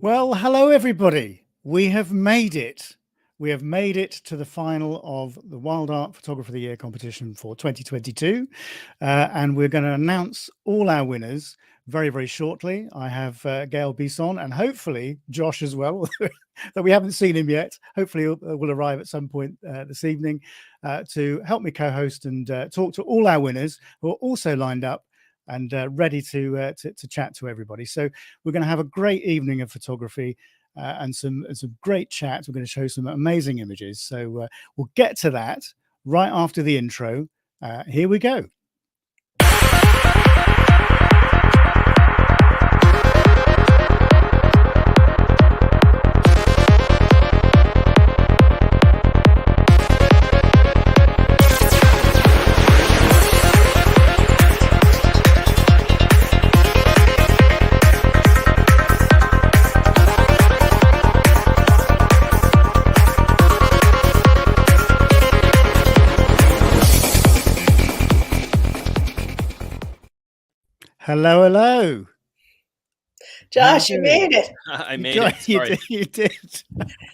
Well, hello, everybody. We have made it. We have made it to the final of the WildArt Photographer of the Year competition for 2022. And we're going to announce all our winners very, very shortly. I have Gail Bisson and hopefully Josh as well, that we haven't seen him yet. Hopefully will arrive at some point this evening to help me co-host and talk to all our winners who are also lined up and ready to chat to everybody. So we're going to have a great evening of photography and some great chats. We're going to show some amazing images. So we'll get to that right after the intro. Here we go. Hello, hello. Josh, you made it. I made it. Sorry. You did.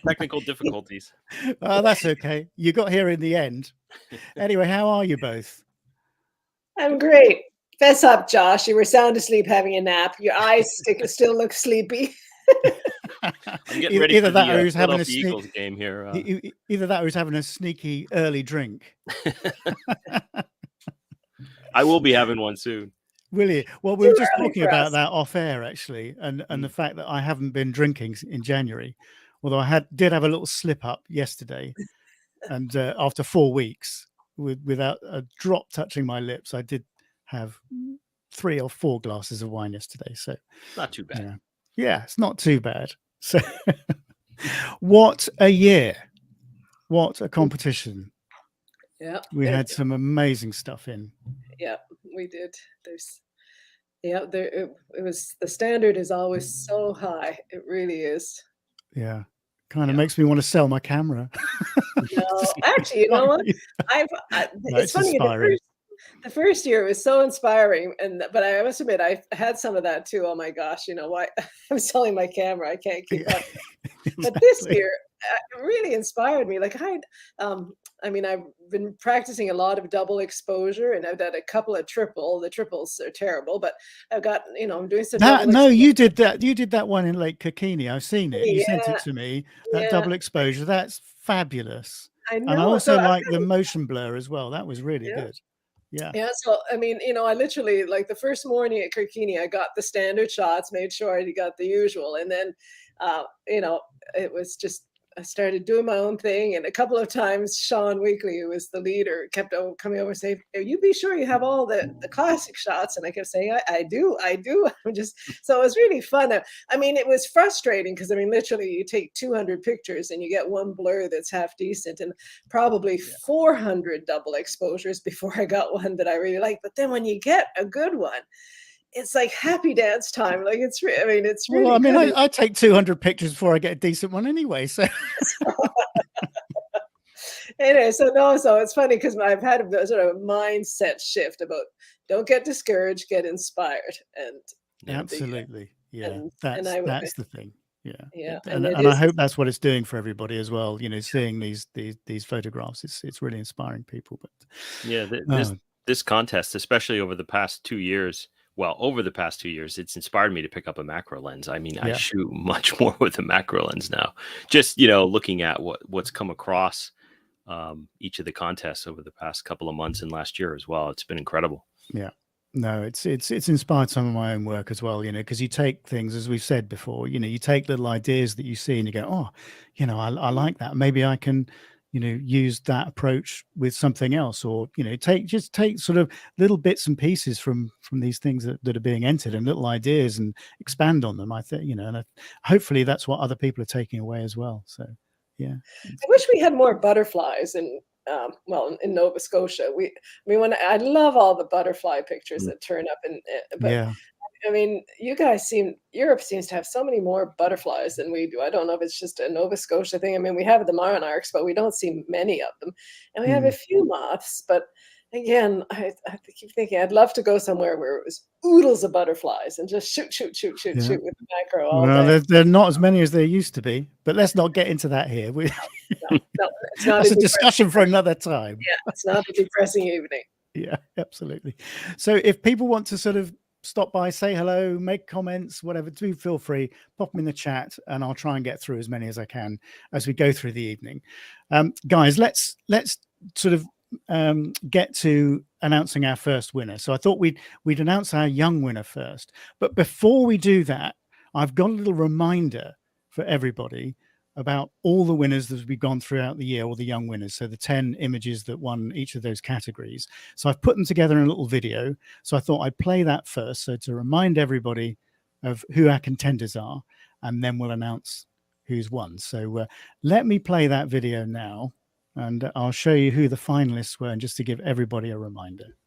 Technical difficulties. Oh, that's okay. You got here in the end. Anyway, how are you both? I'm great. Fess up, Josh. You were sound asleep having a nap. Your eyes still look sleepy. I'm getting ready for that the or he's having a Eagles game here. Either that or he's having a sneaky early drink. I will be having one soon. Will you? Well, we were just talking about that off air, actually, and the fact that I haven't been drinking in January, although I did have a little slip up yesterday, and after 4 weeks without a drop touching my lips, I did have 3 or 4 glasses of wine yesterday. So not too bad. Yeah, it's not too bad. So what a year! What a competition! Yeah, we had some amazing stuff in. Yeah, we did. It was, the standard is always so high. It really is. Yeah, kind of makes me want to sell my camera. No, actually, you know what? It's funny. The first year was so inspiring, but I must admit I had some of that too. Oh my gosh, you know why? I'm selling my camera. I can't keep up. Exactly. But this year, it really inspired me. Like I've been practicing a lot of double exposure, and I've done a couple of triple. The triples are terrible, but I've got, I'm doing some. You did that. You did that one in Lake Kokini. I've seen it. You sent it to me. That double exposure. That's fabulous. I know. And I also like the motion blur as well. That was really good. Yeah. So I literally, like, the first morning at Kirkini, I got the standard shots, made sure I got the usual, and then it was just, I started doing my own thing. And a couple of times Sean Weekly, who was the leader, kept coming over and saying, you be sure you have all the classic shots. And I kept saying, I do. So it was really fun. It was frustrating because literally you take 200 pictures and you get one blur that's half decent, and probably 400 double exposures before I got one that I really like. But then when you get a good one, it's like happy dance time. Like it's really. Well, I take 200 pictures before I get a decent one anyway. So anyway, so it's funny because I've had a sort of mindset shift about don't get discouraged, get inspired, and absolutely, that's the thing. Yeah, and I hope that's what it's doing for everybody as well. Seeing these photographs, it's really inspiring people. But this contest, especially over the past 2 years. Well, over the past 2 years, it's inspired me to pick up a macro lens. I shoot much more with a macro lens now. Just, looking at what's come across each of the contests over the past couple of months and last year as well. It's been incredible. Yeah. No, it's inspired some of my own work as well, because you take things, as we've said before, you take little ideas that you see and you go, oh, I like that. Maybe I can use that approach with something else, or take sort of little bits and pieces from these things that are being entered, and little ideas, and expand on them. I think and hopefully that's what other people are taking away as well. So I wish we had more butterflies in Nova Scotia. I love all the butterfly pictures that turn up, Europe seems to have so many more butterflies than we do. I don't know if it's just a Nova Scotia thing. We have the monarchs, but we don't see many of them. And we have a few moths, but again, I keep thinking I'd love to go somewhere where it was oodles of butterflies and just shoot, shoot, shoot, shoot, Yeah. shoot with the macro all Well, day. they're not as many as there used to be, but let's not get into that here. No, no, it's not That's a a discussion for another time. yeah, it's not a depressing evening. Yeah, absolutely. So if people want to sort of stop by, say hello, make comments, whatever, do feel free, pop them in the chat, and I'll try and get through as many as I can as we go through the evening. Guys, let's sort of get to announcing our first winner. So I thought we'd announce our young winner first, but before we do that, I've got a little reminder for everybody about all the winners that we've gone throughout the year, all the young winners. So the 10 images that won each of those categories. So I've put them together in a little video. So I thought I'd play that first. So to remind everybody of who our contenders are, and then we'll announce who's won. So let me play that video now, and I'll show you who the finalists were, and just to give everybody a reminder.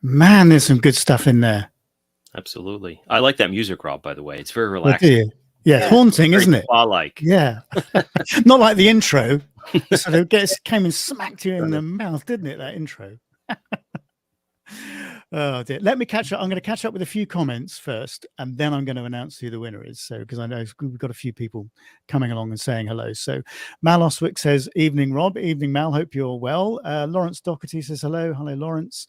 Man, there's some good stuff in there. Absolutely. I like that music, Rob, by the way. It's very Well, do relaxing. you? Yeah, Yeah. haunting, Very isn't it? spa-like. Yeah. Not like the intro. It sort of came and smacked you in the mouth, didn't it, that intro? Oh dear. Let me catch up. I'm going to catch up with a few comments first, and then I'm going to announce who the winner is. So, because I know we've got a few people coming along and saying hello. So, Mal Oswick says, "Evening, Rob. Evening, Mal. Hope you're well." Lawrence Doherty says, "Hello, hello, Lawrence.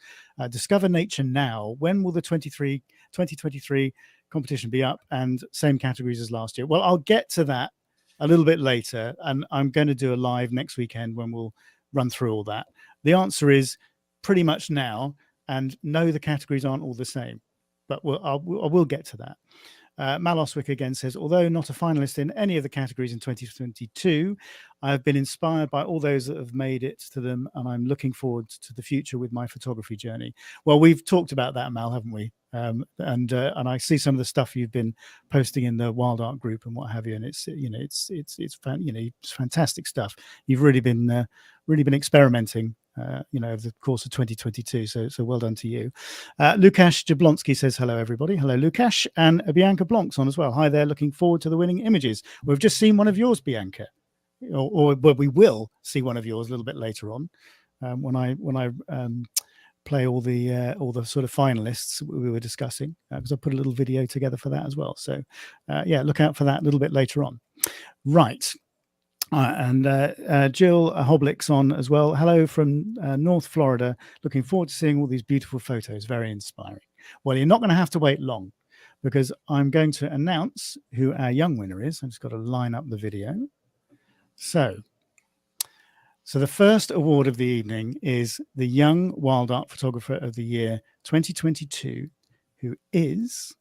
Discover nature now. When will the 2023 competition be up? And same categories as last year?" Well, I'll get to that a little bit later, and I'm going to do a live next weekend when we'll run through all that. The answer is pretty much now. And no, the categories aren't all the same, but I will get to that. Mal Oswick again says, although not a finalist in any of the categories in 2022, I have been inspired by all those that have made it to them, and I'm looking forward to the future with my photography journey. Well, we've talked about that, Mal, haven't we? And I see some of the stuff you've been posting in the WildArt group and what have you, and it's fantastic stuff. You've really been experimenting. Over the course of 2022. So well done to you. Lukasz Jablonski says, hello, everybody. Hello, Lukasz. And Bianca Blonk's on as well. Hi there. Looking forward to the winning images. We've just seen one of yours, Bianca. Or we will see one of yours a little bit later on when I play all the sort of finalists we were discussing, because I put a little video together for that as well. So look out for that a little bit later on. Right. And Jill Hoblick's on as well. Hello from North Florida. Looking forward to seeing all these beautiful photos. Very inspiring. Well, you're not going to have to wait long, because I'm going to announce who our young winner is. I've just got to line up the video. So the first award of the evening is the Young WildArt Photographer of the Year 2022, who is...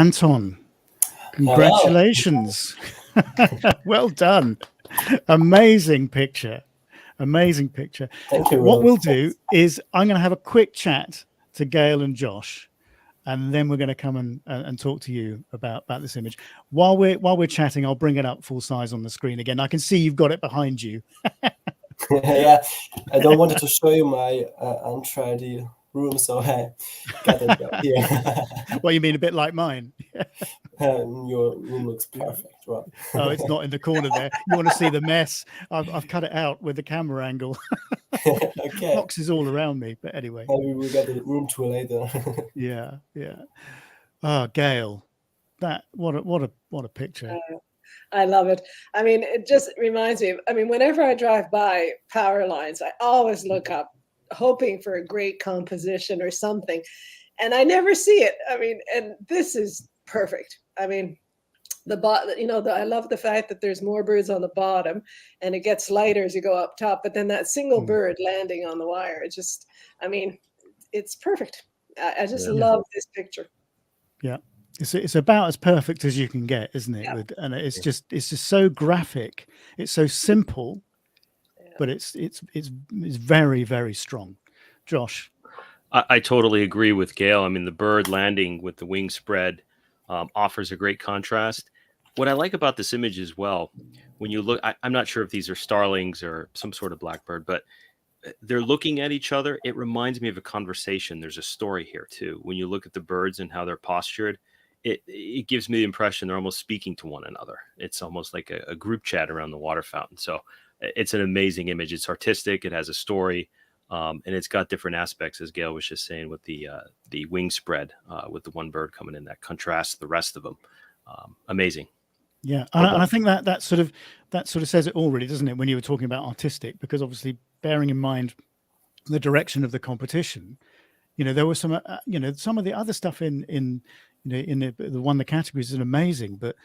Anton, congratulations. Well done. Amazing picture. Amazing picture. Thank you. What we'll do is I'm going to have a quick chat to Gail and Josh, and then we're going to come and talk to you about this image. While we're chatting, I'll bring it up full size on the screen again. I can see you've got it behind you. Yeah, I don't want to show you my untidy room, so I got it here. Well, you mean a bit like mine? Your room looks perfect, right? Oh, it's not in the corner there. You want to see the mess? I've cut it out with the camera angle. Okay. Boxes all around me, but anyway. Maybe we'll get the room tour later. Yeah. Oh, Gail, what a picture. I love it. I mean, it just reminds me of, I mean, whenever I drive by power lines, I always look up hoping for a great composition or something, and I never see it. I mean, and this is perfect. I mean, I love the fact that there's more birds on the bottom and it gets lighter as you go up top, but then that single bird landing on the wire, it just, I mean, it's perfect. I just love this picture. Yeah. It's about as perfect as you can get, isn't it? Yeah. And it's just so graphic. It's so simple, but it's very, very strong. Josh. I totally agree with Gail. I mean, the bird landing with the wings spread offers a great contrast. What I like about this image as well, when you look, I'm not sure if these are starlings or some sort of blackbird, but they're looking at each other. It reminds me of a conversation. There's a story here too. When you look at the birds and how they're postured, it gives me the impression they're almost speaking to one another. It's almost like a group chat around the water fountain. So it's an amazing image. It's artistic. It has a story, and it's got different aspects, as Gail was just saying, with the wing spread, with the one bird coming in that contrasts the rest of them. Amazing. Yeah, and I think that sort of says it all, really, doesn't it? When you were talking about artistic, because obviously bearing in mind the direction of the competition, there was some, some of the other stuff in the one the categories is amazing, but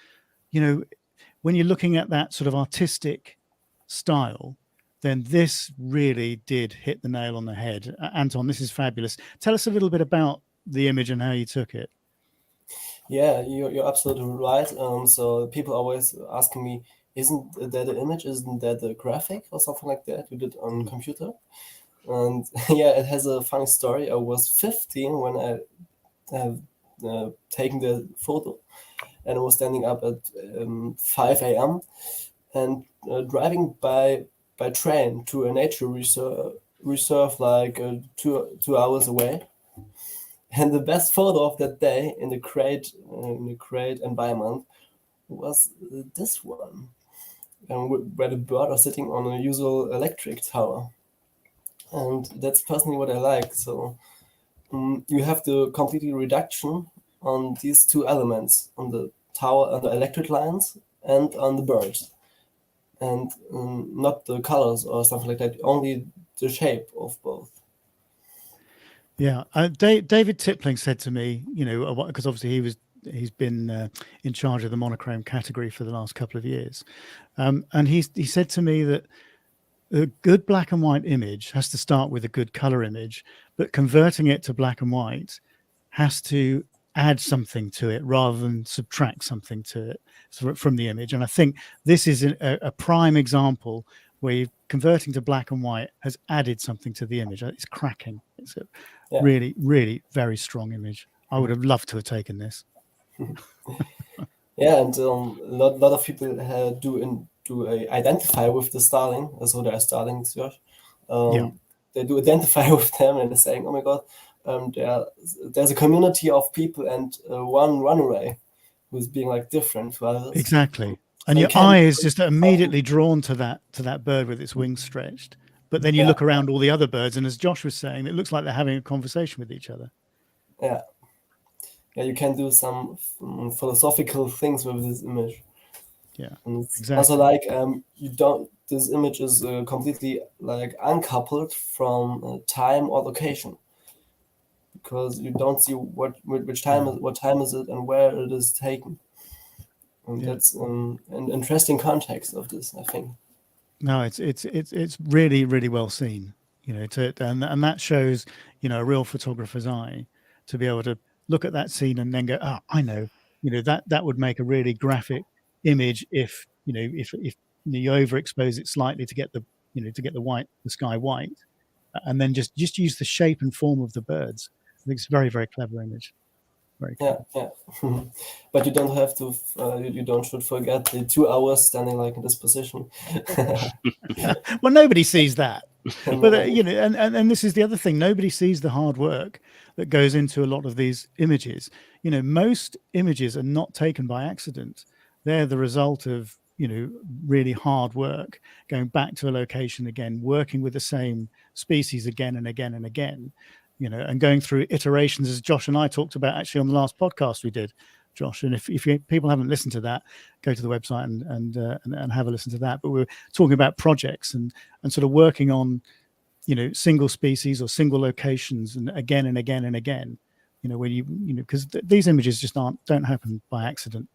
when you're looking at that sort of artistic style, then this really did hit the nail on the head. Anton, this is fabulous. Tell us a little bit about the image and how you took it. Yeah, you're absolutely right. So people always asking me, isn't that an image? Isn't that a graphic or something like that you did on computer? And yeah, it has a funny story. I was 15 when I have taken the photo, and I was standing up at 5 a.m. and driving by train to a nature reserve like 2 hours away. And the best photo of that day in the great environment was this one, where the bird are sitting on a usual electric tower. And that's personally what I like. So you have the complete reduction on these two elements, on the tower, on the electric lines, and on the birds. And not the colors or something like that, only the shape of both. Yeah, David Tipling said to me, because obviously he's been in charge of the monochrome category for the last couple of years, and he said to me that a good black and white image has to start with a good color image, but converting it to black and white has to add something to it rather than subtract something to it from the image. And I think this is a prime example where converting to black and white has added something to the image. It's cracking. It's a really, really very strong image. I would have loved to have taken this. Yeah, and a lot of people do identify with the starling, so there are starlings. They do identify with them, and they're saying, "Oh my God, there's a community of people and one runaway who's being like different to others." Exactly. And your eye is just immediately drawn to that bird with its wings stretched. But then you look around all the other birds, and as Josh was saying, it looks like they're having a conversation with each other. Yeah, you can do some philosophical things with this image. Yeah, and it's exactly. also like this image is completely like uncoupled from time or location, because you don't see which time what time is it and where it is taken. And that's an interesting context of this, I think. No, it's really, really well seen, and that shows, a real photographer's eye to be able to look at that scene and then go, oh, I know, that would make a really graphic image if you overexpose it slightly to get the sky white, and then just use the shape and form of the birds. I think it's a very, very clever image. Very clever. Yeah. But you don't have to. You don't should forget the 2 hours standing like in this position. Well, nobody sees that. No. But and this is the other thing, nobody sees the hard work that goes into a lot of these images. Most images are not taken by accident. They're the result of really hard work, going back to a location again, working with the same species again and again and again, and going through iterations, as Josh and I talked about actually on the last podcast we did, Josh. And if people haven't listened to that, go to the website and have a listen to that. But we were talking about projects and sort of working on, single species or single locations, and again and again and again, when because these images just don't happen by accident.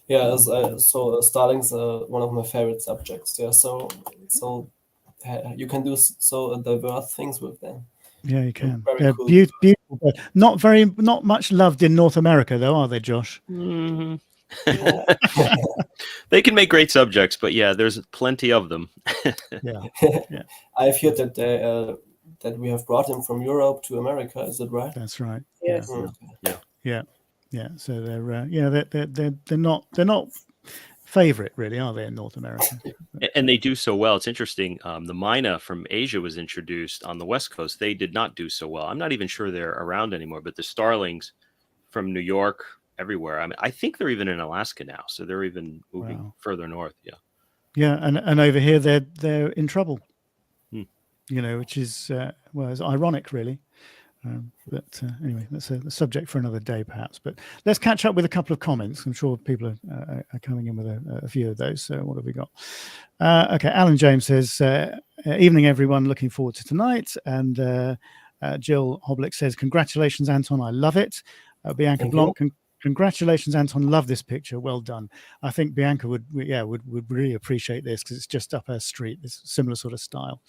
Yeah, so starlings are one of my favorite subjects. Yeah, so you can do so diverse things with them. Yeah, you can. Very They're cool. beautiful, but not much loved in North America, though, are they, Josh? Mm-hmm. They can make great subjects, but yeah, there's plenty of them. Yeah. I've heard that that we have brought them from Europe to America. Is that right? That's right. Yes. Yeah. So they're not favorite, really, are they, in North America? And they do so well. It's interesting. The Myna from Asia was introduced on the West Coast. They did not do so well. I'm not even sure they're around anymore, but the starlings from New York, everywhere. I mean, I think they're even in Alaska now. So they're even moving further north. Yeah. Yeah. And over here, they're in trouble, Hmm. which is, it's ironic, really. But anyway, that's a subject for another day, perhaps. But let's catch up with a couple of comments. I'm sure people are coming in with a few of those. So what have we got? Okay, Alan James says, evening, everyone. Looking forward to tonight. And Jill Hoblick says, congratulations, Anton. I love it. Bianca Blanc, congratulations, Anton. Love this picture. Well done. I think Bianca would really appreciate this because it's just up her street. It's a similar sort of style.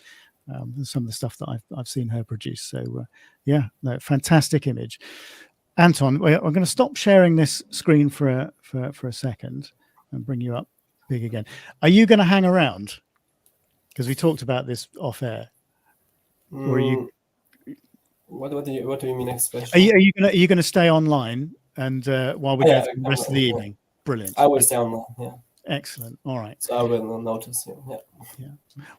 Some of the stuff that I've seen her produce. So fantastic image. Anton, I'm going to stop sharing this screen for a second and bring you up big again. Are you going to hang around? Because we talked about this off air. Or are you? What do you mean especially? Are you going to stay online and while we go through the rest of the evening? Brilliant. I will stay online. Yeah. Excellent. All right. So I will notice you. Yeah.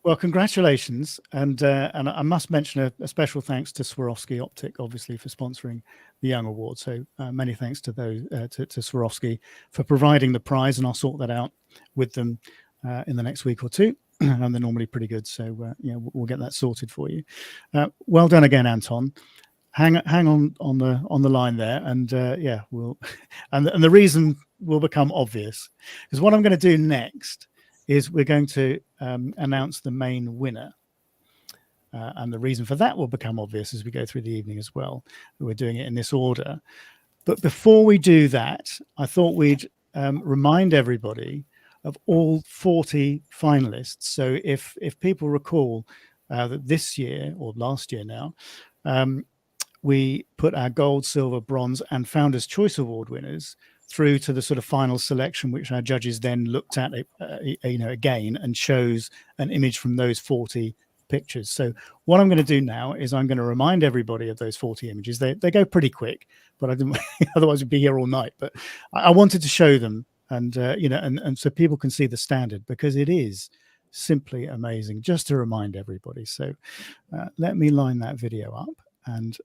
Well, congratulations, and I must mention a special thanks to Swarovski Optic, obviously, for sponsoring the Young Award. So many thanks to those to Swarovski for providing the prize, and I'll sort that out with them in the next week or two. And they're normally pretty good, so we'll get that sorted for you. Well done again, Anton. Hang on the line there, and we'll and the reason will become obvious, because what I'm going to do next is we're going to announce the main winner, and the reason for that will become obvious as we go through the evening as well. We're doing it in this order, but before we do that, I thought we'd remind everybody of all 40 finalists. So if people recall that this year or last year now, we put our gold, silver, bronze, and Founders' Choice Award winners through to the sort of final selection, which our judges then looked at, again, and chose an image from those 40 pictures. So what I'm going to do now is I'm going to remind everybody of those 40 images. They go pretty quick, but I didn't. Otherwise, we'd be here all night. But I wanted to show them, and and so people can see the standard, because it is simply amazing. Just to remind everybody. So let me line that video up and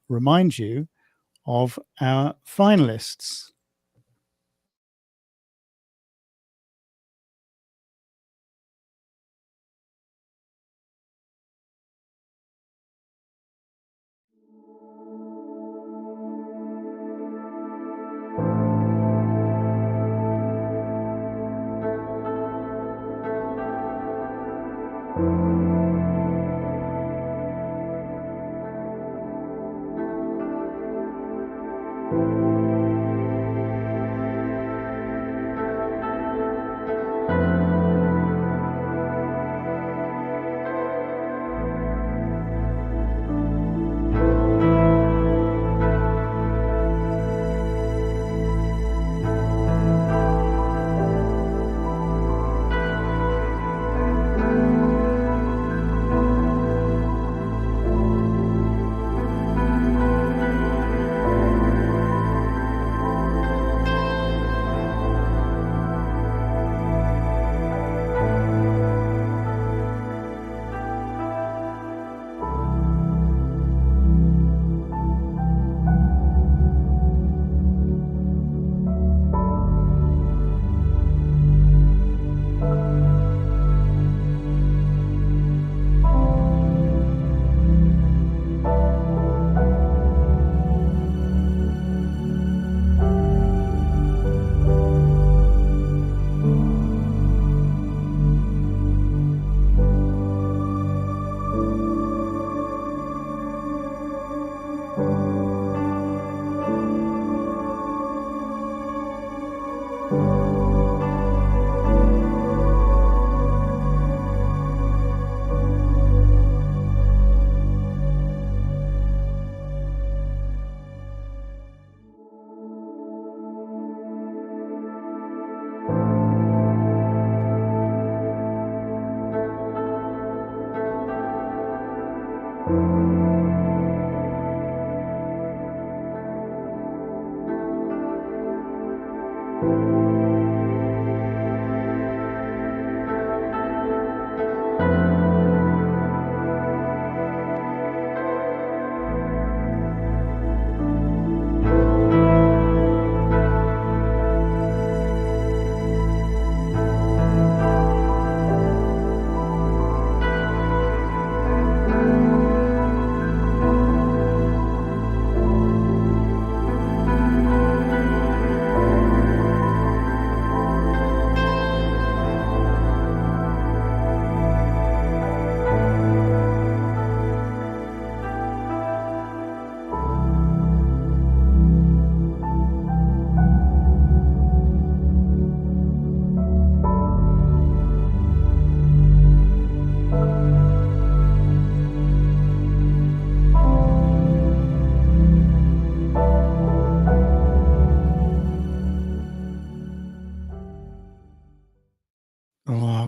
remind you of our finalists.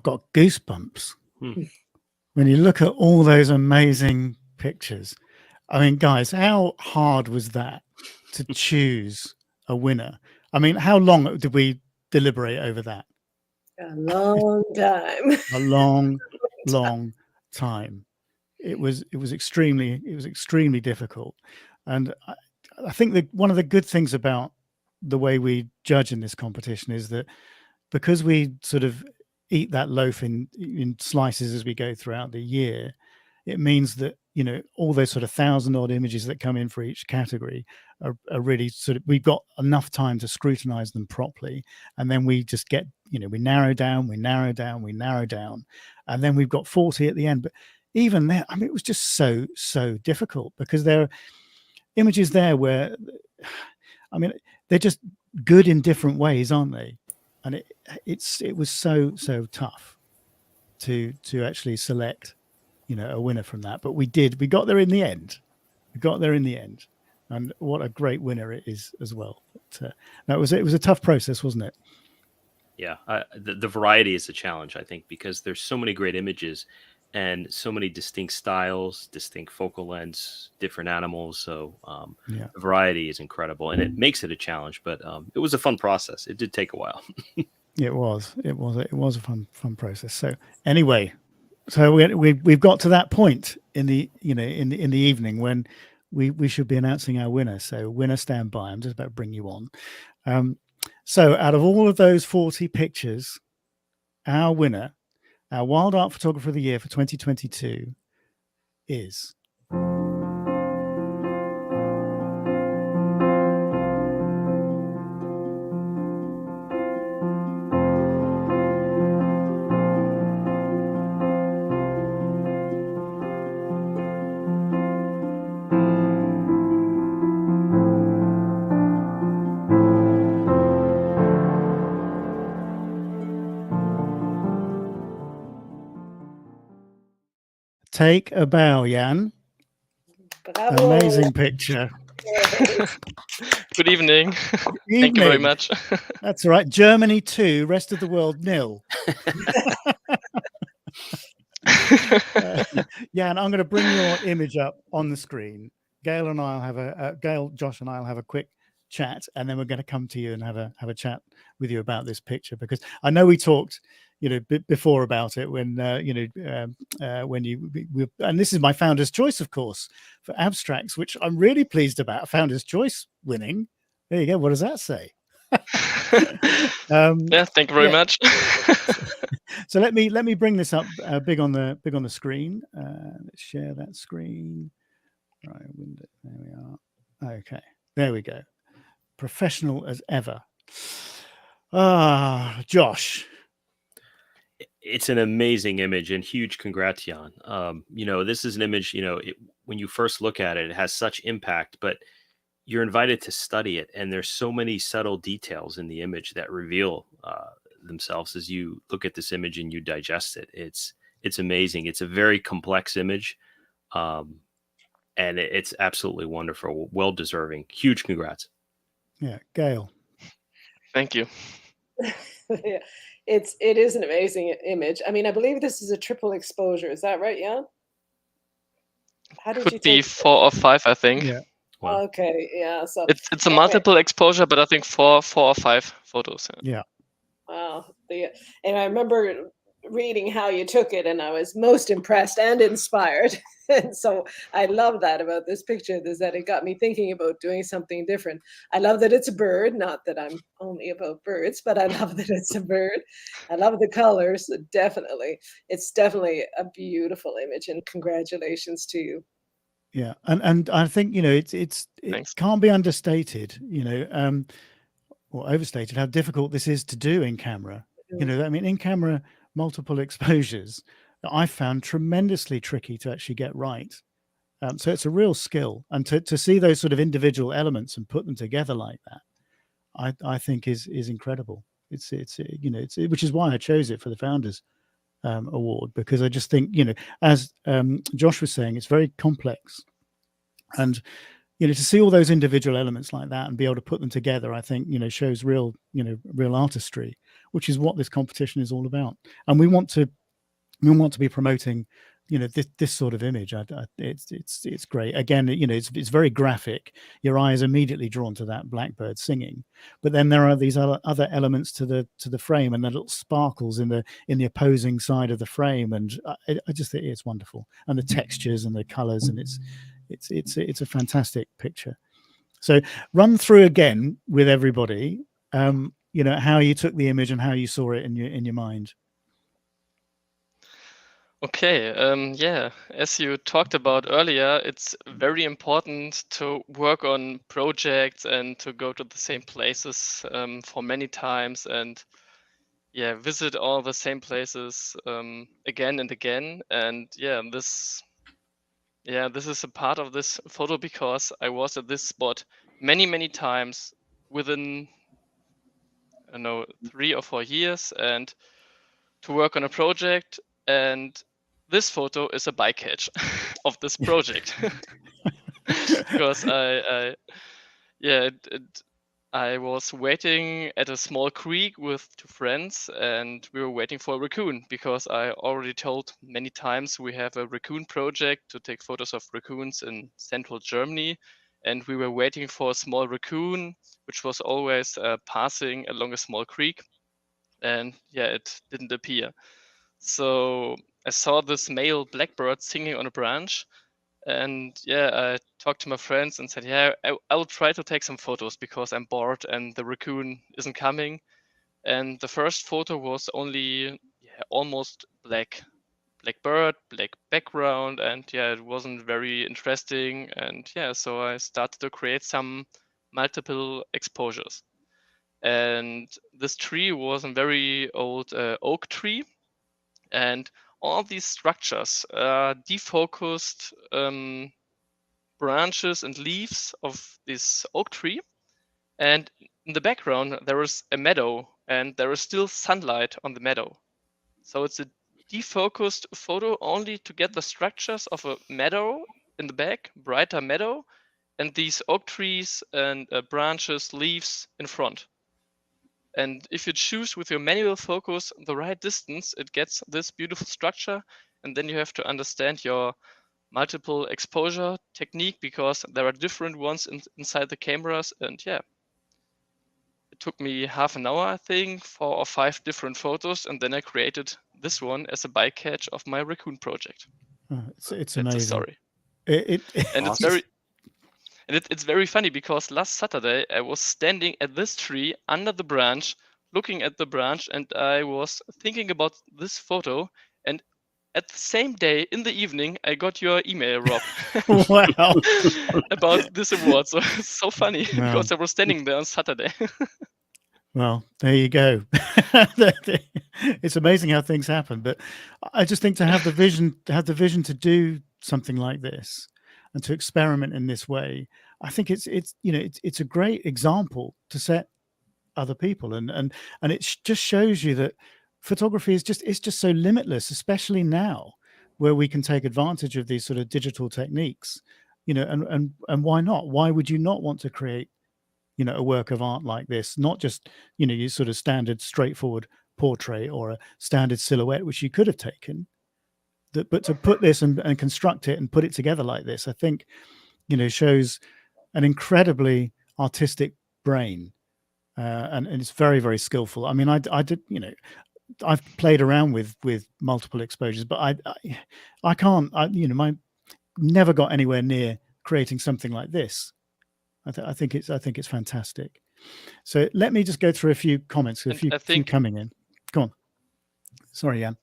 I've got goosebumps Hmm. when you look at all those amazing pictures. I mean, guys, how hard was that to choose a winner? I mean, how long did we deliberate over that? A long time. A long time. It was extremely difficult. And I think that one of the good things about the way we judge in this competition is that because we sort of eat that loaf in slices as we go throughout the year, it means that, you know, all those sort of 1,000 odd images that come in for each category are really sort of, we've got enough time to scrutinize them properly. And then we just get, you know, we narrow down, and then we've got 40 at the end. But even there, I mean, it was just so difficult because there are images there where, I mean, they're just good in different ways, aren't they? And it was so tough to actually select, you know, a winner from that. But we got there in the end. And what a great winner it is as well. But, no, it was a tough process, wasn't it? Yeah, the variety is a challenge, I think, because there's so many great images and so many distinct styles, distinct focal lengths, different animals. So Yeah. the variety is incredible, and it makes it a challenge. But it was a fun process. It did take a while. It was a fun process. So anyway, so we've got to that point in the, you know, in the evening when we should be announcing our winner. So winner, stand by. I'm just about to bring you on. So out of all of those 40 pictures, our winner, our WildArt Photographer of the Year for 2022 is Take a Bow, Jan. Bravo. Amazing picture. Good evening. Thank you very Evening. much. That's all right. Germany 2, rest of the world 0. Jan, I'm going to bring your image up on the screen. Gail, Josh, and I'll have a quick chat, and then we're going to come to you and have a chat with you about this picture, because I know we talked, you know, before about it when when and this is my founder's choice, of course, for abstracts, which I'm really pleased about. Founder's choice winning. There you go. What does that say? Yeah, thank you very much. So let me bring this up big on the screen. Let's share that screen. Right, window. There we are. Okay, there we go. Professional as ever. Josh. It's an amazing image, and huge congrats, Jan. You know, this is an image, you know, when you first look at it, it has such impact, but you're invited to study it. And there's so many subtle details in the image that reveal themselves as you look at this image and you digest it. It's amazing. It's a very complex image. And it's absolutely wonderful. Well deserving. Huge congrats. Yeah, Gail. Thank you. Yeah, it is an amazing image. I mean, I believe this is a triple exposure. Is that right, Jan? How did you Could be take 4 or 5, I think. Yeah. Wow. Okay, yeah. So It's a multiple exposure, but I think 4 or 5 photos. Yeah. wow. And I remember reading how you took it, and I was most impressed and inspired. And so I love that about this picture, is that it got me thinking about doing something different. I love that it's a bird, not that I'm only about birds, but I love that it's a bird. I love the colors, definitely. It's definitely a beautiful image, and congratulations to you. Yeah, and I think, you know, it Thanks. can't be understated, you know, or overstated how difficult this is to do in camera. You know, I mean, in camera multiple exposures I found tremendously tricky to actually get right. So it's a real skill, and to see those sort of individual elements and put them together like that, I think is incredible. It's you know, which is why I chose it for the Founders Award, because I just think, you know, as Josh was saying, it's very complex, and you know, to see all those individual elements like that and be able to put them together, I think, you know, shows real, you know, real artistry, which is what this competition is all about. And we want to be promoting, you know, this sort of image. It's great. Again, you know, it's very graphic. Your eye is immediately drawn to that blackbird singing, but then there are these other elements to the frame, and the little sparkles in the opposing side of the frame, and I just think it's wonderful, and the textures and the colors, and it's a fantastic picture. So run through again with everybody, you know, how you took the image and how you saw it in your mind. Okay, yeah, as you talked about earlier, it's very important to work on projects and to go to the same places for many times, and yeah, visit all the same places again and again. And yeah, this is a part of this photo because I was at this spot many times within, I don't know, 3 or 4 years, and to work on a project. And this photo is a bycatch of this project because I was waiting at a small creek with 2 friends, and we were waiting for a raccoon because I already told many times we have a raccoon project to take photos of raccoons in central Germany, and we were waiting for a small raccoon which was always passing along a small creek, and yeah, it didn't appear. So I saw this male blackbird singing on a branch, and yeah, I talked to my friends and said, yeah, I will try to take some photos because I'm bored and the raccoon isn't coming. And the first photo was only almost black bird, black background, and yeah, it wasn't very interesting. And yeah, so I started to create some multiple exposures. And this tree was a very old oak tree, and all these structures defocused branches and leaves of this oak tree, and in the background there is a meadow, and there is still sunlight on the meadow. So it's a defocused photo only to get the structures of a meadow in the back, brighter meadow, and these oak trees and branches, leaves in front. And if you choose with your manual focus the right distance, it gets this beautiful structure. And then you have to understand your multiple exposure technique because there are different ones inside the cameras. And yeah, it took me half an hour, I think, 4 or 5 different photos. And then I created this one as a bycatch of my raccoon project. Oh, it's That's amazing. the story. And Awesome. it's very funny because last Saturday I was standing at this tree under the branch, looking at the branch, and I was thinking about this photo. And at the same day in the evening, I got your email, Rob, wow. about this award. So it's so funny Wow. because I was standing there on Saturday. Well, there you go. It's amazing how things happen, but I just think to have the vision to do something like this and to experiment in this way, I think it's you know, it's a great example to set other people, and it just shows you that photography is just so limitless, especially now where we can take advantage of these sort of digital techniques, you know, and why not? Why would you not want to create, you know, a work of art like this? Not just, you know, your sort of standard straightforward portrait or a standard silhouette, which you could have taken, but to put this and construct it and put it together like this, I think, you know, shows an incredibly artistic brain, and it's very skillful. I mean, I did, you know, I've played around with multiple exposures, but I can't, you know, never got anywhere near creating something like this. I think it's fantastic. So let me just go through a few comments, a few coming in. Go on. Sorry, Jan.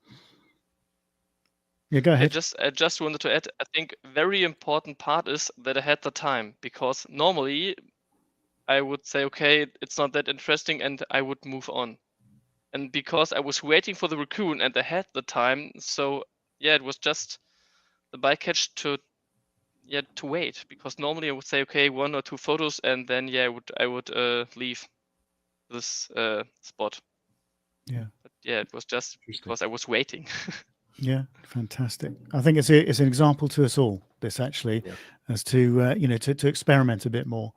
Yeah, go ahead. I just wanted to add, I think very important part is that I had the time, because normally I would say, okay, it's not that interesting, and I would move on. And because I was waiting for the raccoon and I had the time, so yeah, it was just the bycatch to wait, because normally I would say, okay, 1 or 2 photos, and then yeah, I would leave this spot. Yeah. But yeah, it was just because I was waiting. Yeah, fantastic. I think it's an example to us all, this actually, as to you know, to experiment a bit more.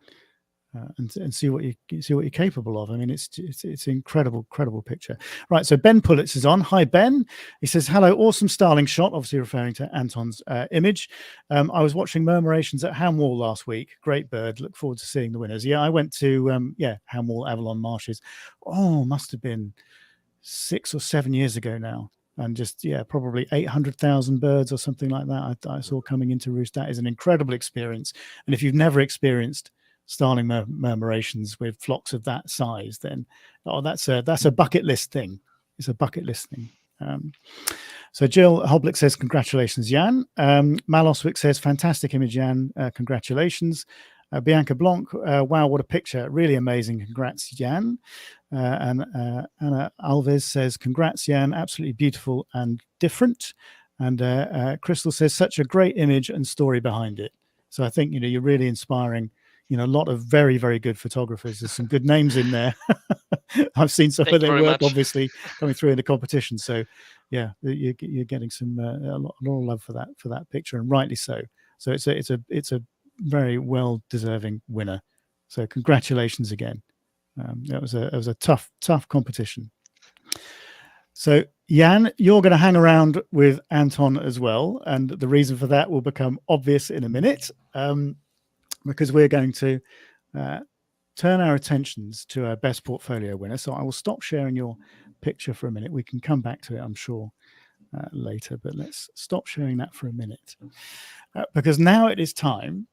and see what you're capable of. I mean, it's incredible picture. Right, so Ben Pullitz is on. Hi, Ben. He says, hello, awesome starling shot, obviously referring to Anton's image. I was watching murmurations at Ham Wall last week. Great bird. Look forward to seeing the winners. Yeah, I went to Ham Wall, Avalon Marshes. Oh, must have been 6 or 7 years ago now. And just, probably 800,000 birds or something like that I saw coming into roost. That is an incredible experience. And if you've never experienced starling murmurations with flocks of that size, then that's a bucket list thing. It's a bucket list thing. So Jill Hoblick says, congratulations, Jan. Maloswick says, fantastic image, Jan. Congratulations. Bianca Blanc, wow, what a picture. Really amazing. Congrats, Jan. And Anna Alves says, congrats, Jan. Absolutely beautiful and different. And Crystal says, such a great image and story behind it. So I think, you're really inspiring, a lot of very, very good photographers. There's some good names in there. I've seen some of their work, obviously, coming through in the competition. So, yeah, you're getting some a lot of love for that picture, and rightly so. So it's a very well deserving winner. So congratulations again. It was a tough competition. So Jan, you're going to hang around with Anton as well, and the reason for that will become obvious in a minute, because we're going to turn our attentions to our best portfolio winner. So I will stop sharing your picture for a minute. We can come back to it, I'm sure, later, but let's stop sharing that for a minute, because now it is time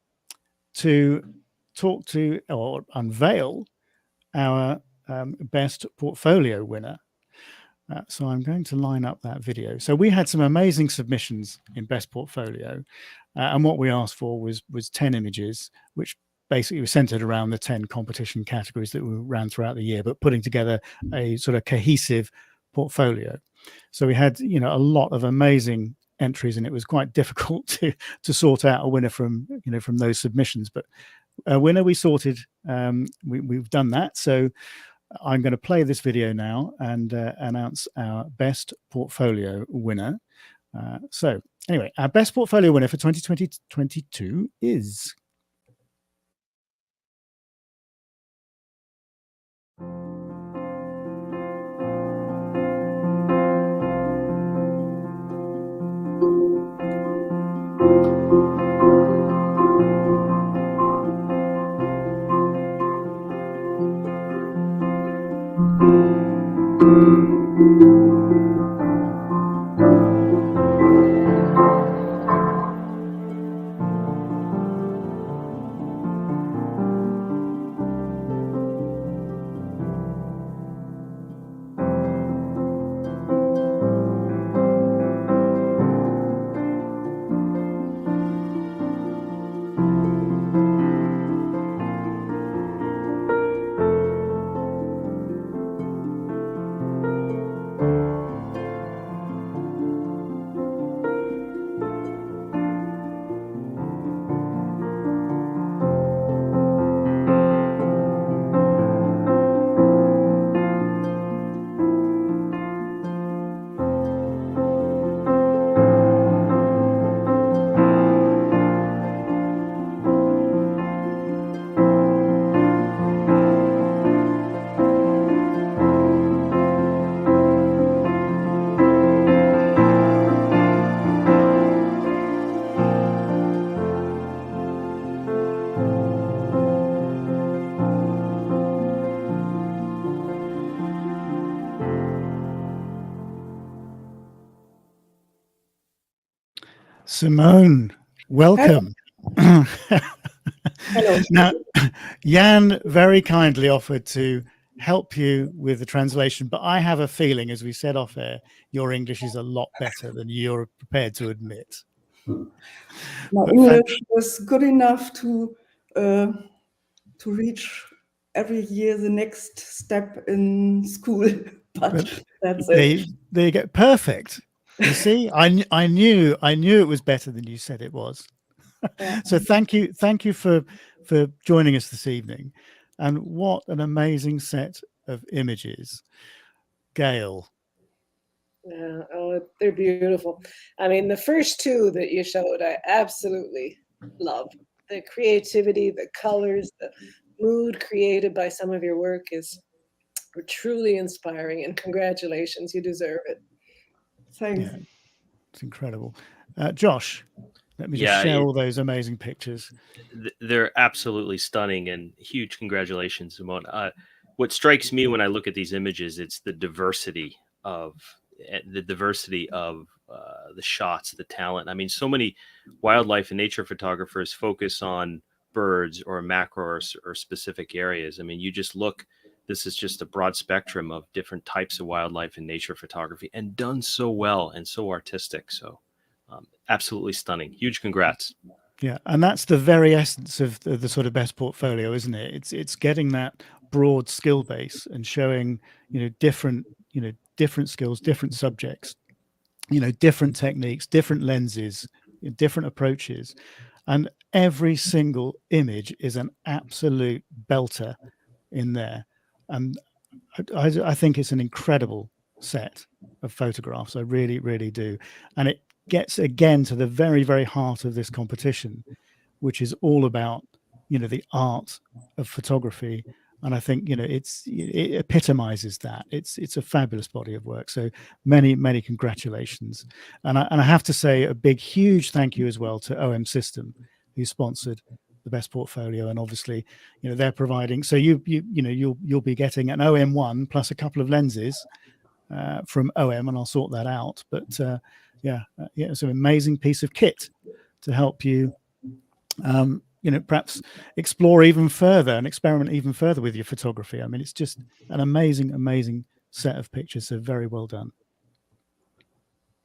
to talk to or unveil our best portfolio winner. So I'm going to line up that video. So we had some amazing submissions in best portfolio, and what we asked for was 10 images, which basically was centered around the 10 competition categories that we ran throughout the year, but putting together a sort of cohesive portfolio. So we had, a lot of amazing entries, and it was quite difficult to sort out a winner from those submissions. But a winner we sorted. We've done that. So I'm going to play this video now and announce our best portfolio winner. So anyway, our best portfolio winner for 2022 is... Simone, welcome. Hello. Now, Jan very kindly offered to help you with the translation, but I have a feeling, as we said off air, your English is a lot better than you're prepared to admit. My English is good enough to reach every year the next step in school, but that's it. There you go. Perfect. You see, I knew it was better than you said it was. Yeah. So thank you for joining us this evening, and what an amazing set of images, Gail. Yeah, oh, they're beautiful. I mean, the first two that you showed, I absolutely love. The creativity, the colors, mood created by some of your work is truly inspiring, and congratulations, you deserve it. Thanks. Yeah, it's incredible. Josh, let me just Yeah, share all those amazing pictures. they're absolutely stunning, and huge congratulations, Simone. What strikes me when I look at these images, it's the diversity of the shots, the talent. I mean, so many wildlife and nature photographers focus on birds or macro or specific areas. I mean, you just look. This is just a broad spectrum of different types of wildlife and nature photography, and done so well and so artistic. So, absolutely stunning. Huge congrats. Yeah, and that's the very essence of the sort of best portfolio, isn't it? It's getting that broad skill base and showing, different skills, different subjects, different techniques, different lenses, different approaches, and every single image is an absolute belter in there. And I think it's an incredible set of photographs. I really, really do. And it gets again to the very, very heart of this competition, which is all about, the art of photography. And I think, it epitomizes that. It's a fabulous body of work. So many, many congratulations. And I have to say a big, huge thank you as well to OM System, who sponsored the best portfolio. And obviously, they're providing, so you'll be getting an OM1 plus a couple of lenses from OM, and I'll sort that out. But it's an amazing piece of kit to help you perhaps explore even further and experiment even further with your photography. I mean, it's just an amazing set of pictures. So very well done.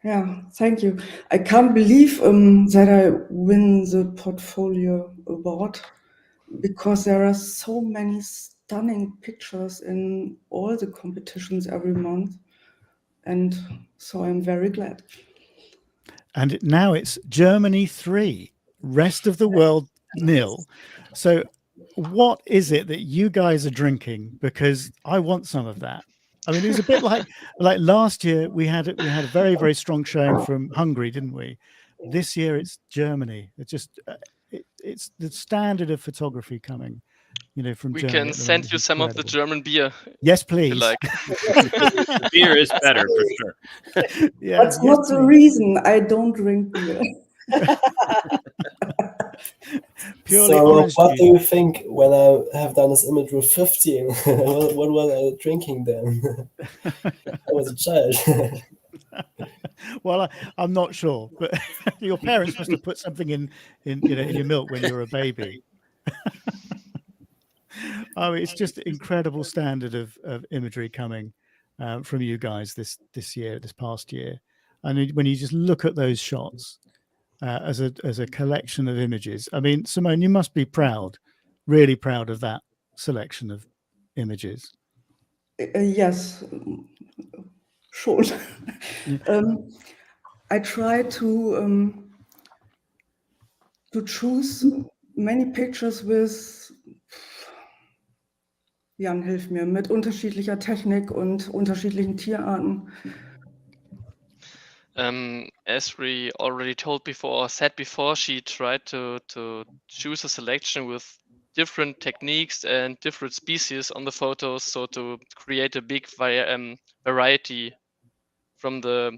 Yeah, thank you. I can't believe that I win the portfolio award, because there are so many stunning pictures in all the competitions every month. And so I'm very glad. And now it's Germany 3, rest of the world 0. So what is it that you guys are drinking? Because I want some of that. I mean, it was a bit like last year we had a very, very strong showing from Hungary, didn't we? This year it's Germany. It's just it's the standard of photography coming, from We Germany. can send you some of the German beer. Yes, please. Like. The beer is better for sure. Yeah, that's not the reason I don't drink beer. Purely so orange what juice. do you think when I have done this image with 15? What was I drinking then? I was a child. Well, I'm not sure, but your parents must have put something in your milk when you were a baby. Oh, it's just incredible standard of imagery coming from you guys this past year. And when you just look at those shots as a collection of images, I mean, Simone, you must be proud, really proud of that selection of images. Yes, sure. Yeah. I try to choose many pictures with, Jan, hilf mir, mit unterschiedlicher Technik und unterschiedlichen Tierarten. As we already said before, she tried to choose a selection with different techniques and different species on the photos, so to create a big variety from the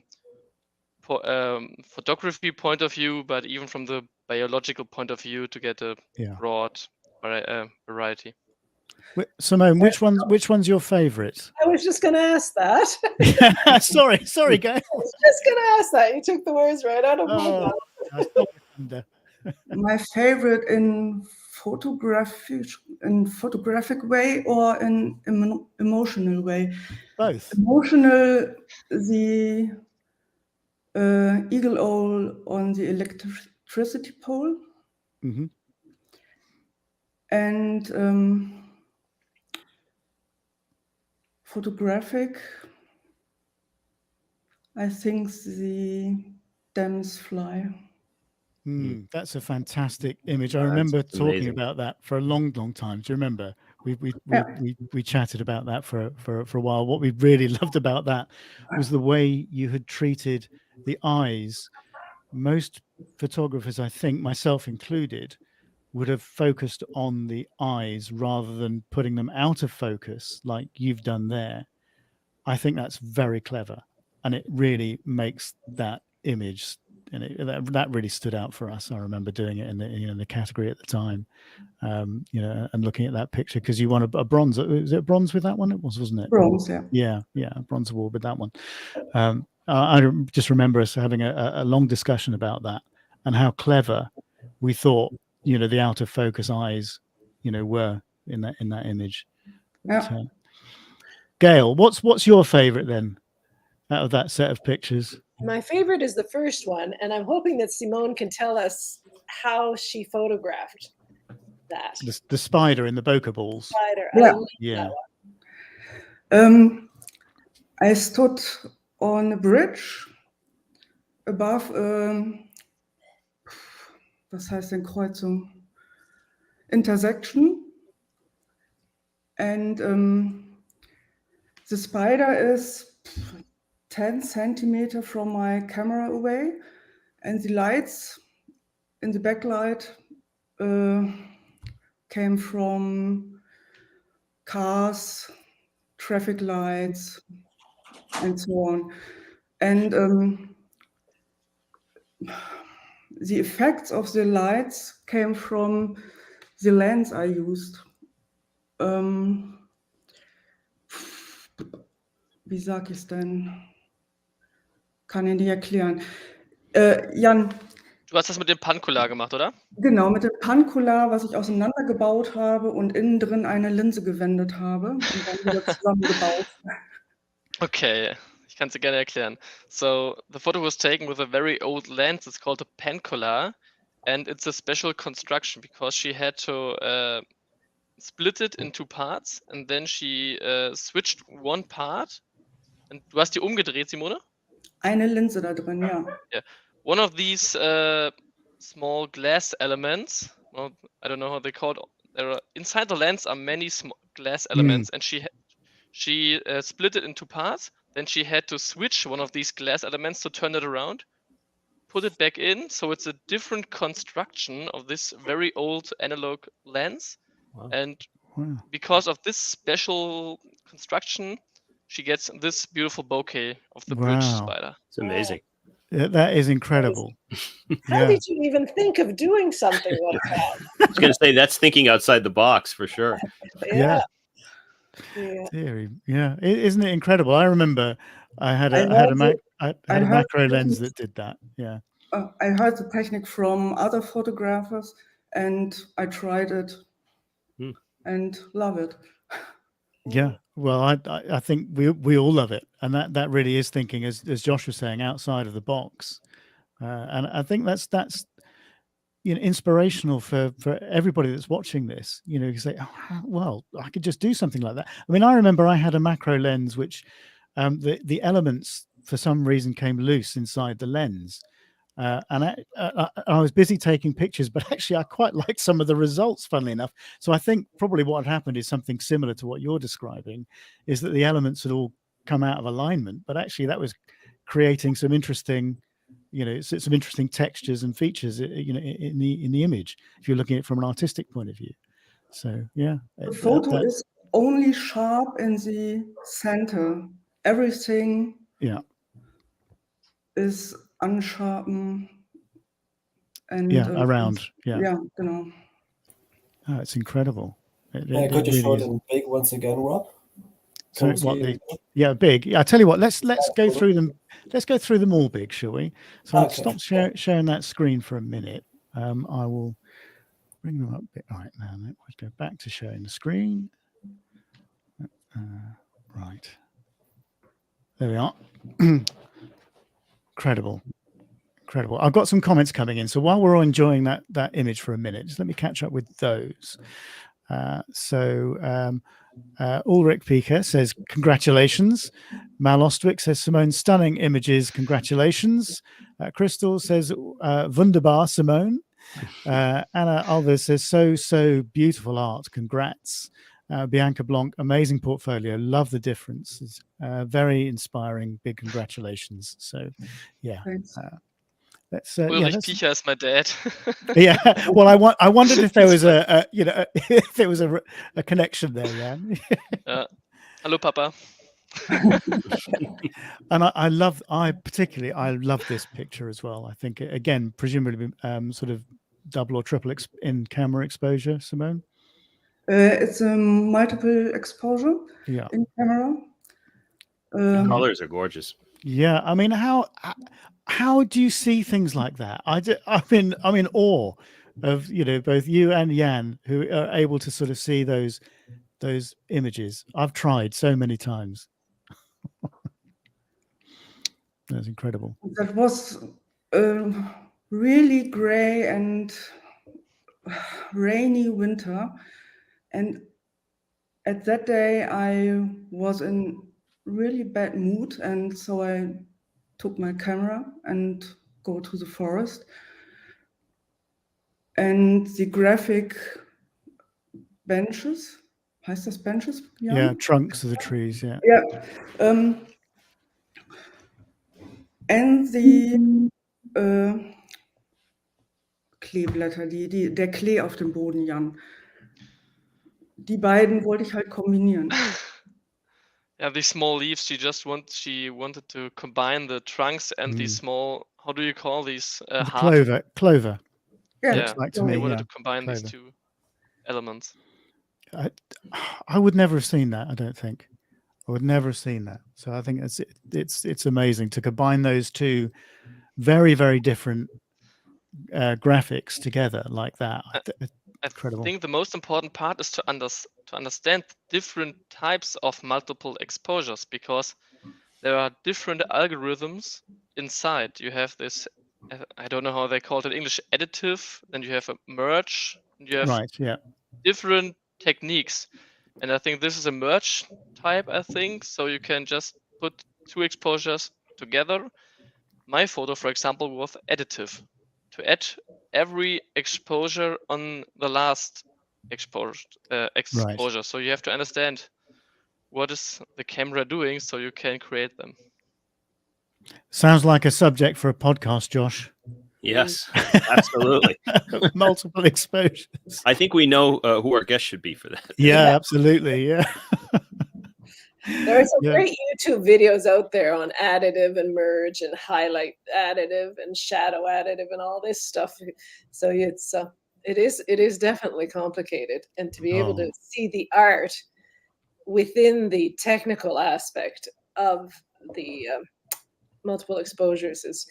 photography point of view, but even from the biological point of view, to get a broad variety. Simone, which one's your favorite? I was just going to ask that. sorry, go. I was just going to ask that. You took the words right out of my mouth. My favorite in photographic way or in emotional way? Both. Emotional, the eagle owl on the electricity pole. Mm-hmm. And photographic, I think the Dam's fly. That's a fantastic image. I remember talking about that for a long time. Do you remember? We chatted about that for a while. What we really loved about that was the way you had treated the eyes. Most photographers, I think, myself included, would have focused on the eyes rather than putting them out of focus like you've done there, I think that's very clever, and it really makes that image, and that really stood out for us. I remember doing it in the category at the time, and looking at that picture, because you won a bronze. Was it a bronze with that one? It was, wasn't it? Bronze, yeah. Yeah, a bronze award with that one. I just remember us having a long discussion about that and how clever we thought, the out of focus eyes, were in that image. Yeah. But, Gail, what's your favorite then out of that set of pictures? My favorite is the first one, and I'm hoping that Simone can tell us how she photographed that. The spider in the bokeh balls. Spider. Yeah. I love Yeah. that one. I stood on a bridge above, was heißt denn Kreuzung? Intersection. And the spider is 10 centimeters from my camera away, and the lights in the backlight came from cars, traffic lights, and so on. And the effects of the lights came from the lens I used. Wie sag ich es denn? Kann ich nicht erklären. Jan, Du hast das mit dem Pankular gemacht, oder? genau, mit dem Pankular, was ich auseinandergebaut habe und innen drin eine Linse gewendet habe und dann wieder zusammengebaut. Okay, ich kann es dir gerne erklären. So the photo was taken with a very old lens. It's called a pankular, and it's a special construction because she had to split it in two parts, and then she switched one part. Und du hast die umgedreht, Simone? Eine Linse da drin, ja. Yeah. One of these small glass elements, well, I don't know how they called. Inside the lens are many small glass elements, and she split it into parts. Then she had to switch one of these glass elements to turn it around, put it back in, so it's a different construction of this very old analog lens. Wow. And Wow. because of this special construction, she gets this beautiful bouquet of the bridge Wow. spider. It's amazing. That is incredible. How Yeah. did you even think of doing something like that? I was going to say that's thinking outside the box for sure. Yeah. Yeah. Theory. Yeah. Isn't it incredible? I remember I had a heard macro the lens technique. that did that. Yeah. I heard the technique from other photographers and I tried it and love it. Yeah. Well, I think we all love it, and that really is thinking, as Josh was saying, outside of the box, and I think that's inspirational for everybody that's watching this. You say, oh, well, I could just do something like that. I mean, I remember I had a macro lens which the elements for some reason came loose inside the lens. And I was busy taking pictures, but actually I quite liked some of the results, funnily enough. So I think probably what had happened is something similar to what you're describing, is that the elements had all come out of alignment, but actually that was creating some interesting, some interesting textures and features, in the image, if you're looking at it from an artistic point of view. So yeah. The photo is only sharp in the center. Everything is unsharpened and around. Yeah, genau. Oh, it's incredible. Could you show them big once again, Rob? So big. I tell you what, let's go through them. Let's go through them all big, shall we? So I'll stop sharing that screen for a minute. I will bring them up a bit. Right now, let's go back to sharing the screen. Right. There we are. Incredible. I've got some comments coming in. So while we're all enjoying that image for a minute, just let me catch up with those. Ulrich Pika says, congratulations. Mal Ostwick says, Simone, stunning images. Congratulations. Crystal says, wunderbar, Simone. Anna Alves says, so beautiful art. Congrats. Bianca Blanc, amazing portfolio. Love the differences. Very inspiring. Big congratulations. So, yeah. Let's Ulrich Piecher is my dad. yeah. Well, I wondered if there was a you know if there was a connection there, Jan. Hello, Papa. And I particularly love this picture as well. I think again, presumably sort of double or triple in camera exposure, Simone. It's a multiple exposure in camera. The colors are gorgeous. Yeah, I mean, how do you see things like that? I'm in awe of both you and Jan, who are able to sort of see those images. I've tried so many times. That's incredible. That was a really gray and rainy winter, and at that day I was in really bad mood, and so I took my camera and go to the forest, and the graphic benches, heißt das benches? Yeah, trunks of the trees. Yeah. And the Kleeblätter, der Klee auf dem Boden, Jan. Die beiden wollte ich halt kombinieren. Yeah, these small leaves. She wanted to combine the trunks and these small. How do you call these? Clover. Yeah, looks like to me. They wanted Yeah, to combine clover. these two elements. I would never have seen that. I don't think I would never have seen that. So I think it's amazing to combine those two very, very different graphics together like that. Incredible. I think the most important part is to understand different types of multiple exposures, because there are different algorithms inside. You have this, I don't know how they call it in English, additive, then you have a merge, and you have Right, yeah. different techniques. And I think this is a merge type, I think. So you can just put two exposures together. My photo, for example, was additive, to add every exposure on the last exposure. Right. So you have to understand what is the camera doing so you can create them. Sounds like a subject for a podcast, Josh. Yes, absolutely. Multiple exposures. I think we know who our guest should be for that. Yeah, absolutely. Yeah. There are some great YouTube videos out there on additive and merge and highlight additive and shadow additive and all this stuff. So it is definitely complicated, and to be able to see the art within the technical aspect of the multiple exposures is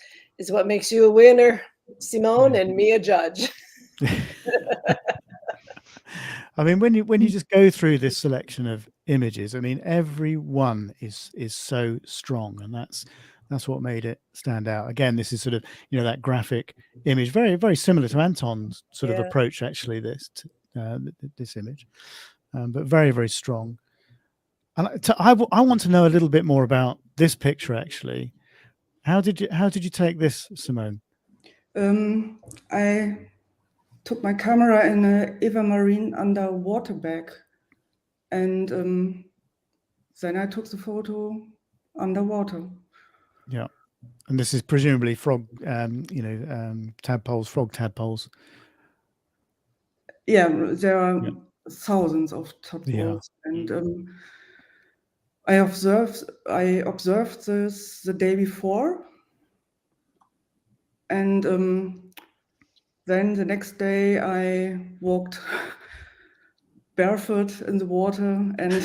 what makes you a winner, Simone, and me a judge. I mean, when you just go through this selection of images, I mean, every one is so strong, and that's what made it stand out. Again, this is sort of that graphic image, very, very similar to Anton's sort of approach. Actually, this image, but very, very strong. And I want to know a little bit more about this picture. Actually, how did you take this, Simone? I took my camera in a Eva Marine underwater bag, and then I took the photo underwater. Yeah, and this is presumably frog tadpoles. Yeah, there are thousands of tadpoles, and I observed this the day before, and then the next day I walked barefoot in the water and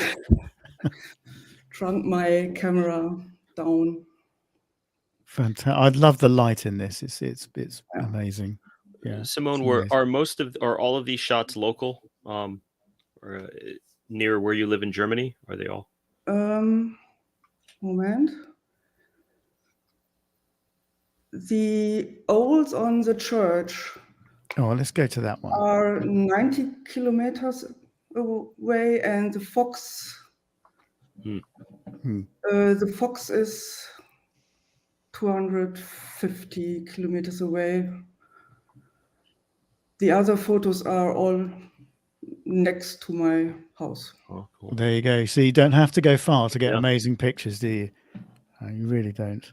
shrunk my camera down. Fantastic! I love the light in this. It's amazing. Yeah, Simone, are all of these shots local, or near where you live in Germany? Are they all? Moment. The owls on the church. Oh, let's go to that one. Are 90 kilometers away, and the fox. The fox is 250 kilometers away. The other photos are all next to my house. Oh, cool. There you go. So you don't have to go far to get amazing pictures, do you? You really don't.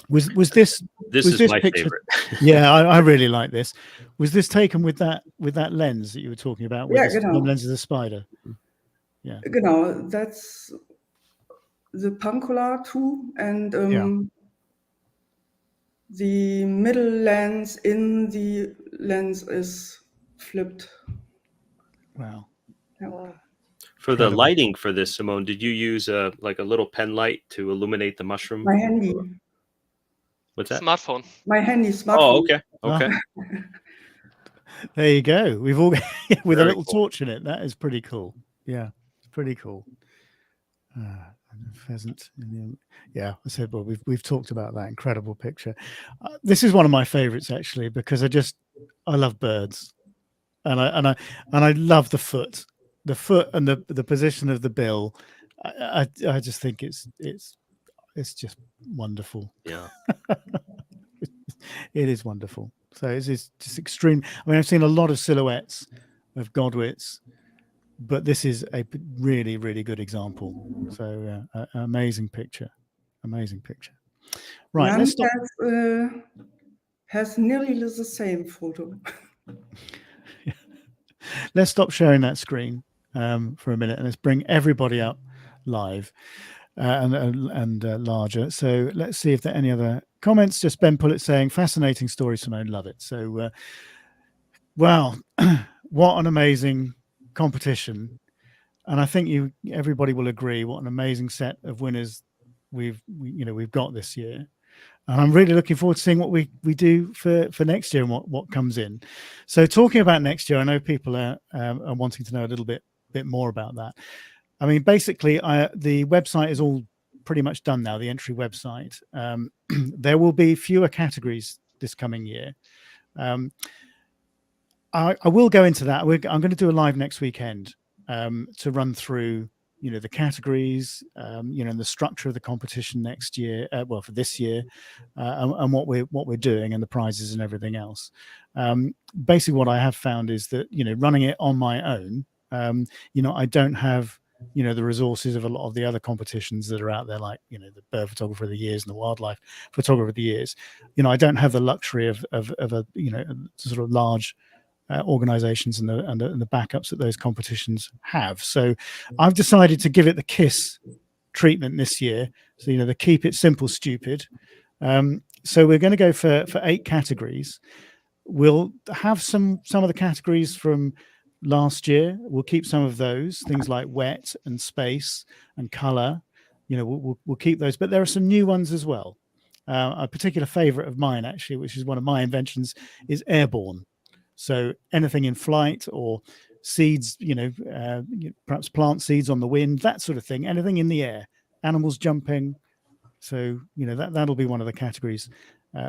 Was this This was is this my picture? favorite. Yeah, I really like this. Was this taken with that lens that you were talking about, with Yeah, the genau. lens of the spider? Yeah. Genau, that's the Pancola 2, and the middle lens in the lens is flipped. Wow. Yeah. Wow. For the Incredible. lighting for this, Simone, did you use a little pen light to illuminate the mushroom? My handy. What's that? Smartphone. My handy smartphone. Oh, okay. Okay. There you go. We've all with a Very little cool. torch in it. That is pretty cool. Yeah, it's pretty cool. Pheasant. Yeah, I said, well, we've talked about that incredible picture. This is one of my favorites actually, because I love birds, and I love the foot and the position of the bill. I just think it's just wonderful. Yeah. It is wonderful. So it's just extreme. I mean, I've seen a lot of silhouettes of Godwits, but this is a really, really good example. So amazing picture. Right, Jan let's stop. has nearly the same photo. Let's stop sharing that screen for a minute, and let's bring everybody up live and larger. So let's see if there are any other comments. Just Ben Pullett saying, fascinating story, Simone, love it. So wow, what an amazing competition. And I think everybody will agree what an amazing set of winners we've got this year. And I'm really looking forward to seeing what we do for next year and what comes in. So talking about next year, I know people are wanting to know a little bit more about that. I mean, basically, the website is all pretty much done now, the entry website. There will be fewer categories this coming year. I will go into that. I'm going to do a live next weekend to run through, the categories, and the structure of the competition next year. Well, for this year, and what we're doing, and the prizes and everything else. Basically, what I have found is that running it on my own, I don't have the resources of a lot of the other competitions that are out there, like the Bird Photographer of the Years and the Wildlife Photographer of the Years. I don't have the luxury of a sort of large organizations and the backups that those competitions have. So I've decided to give it the KISS treatment this year. So the keep it simple, stupid. So we're going to go for 8 categories. We'll have some of the categories from last year. We'll keep some of those things like wet and space and color. We'll keep those, but there are some new ones as well. A particular favorite of mine, actually, which is one of my inventions, is airborne. So anything in flight or seeds, perhaps plant seeds on the wind, that sort of thing, anything in the air, animals jumping. So, that'll be one of the categories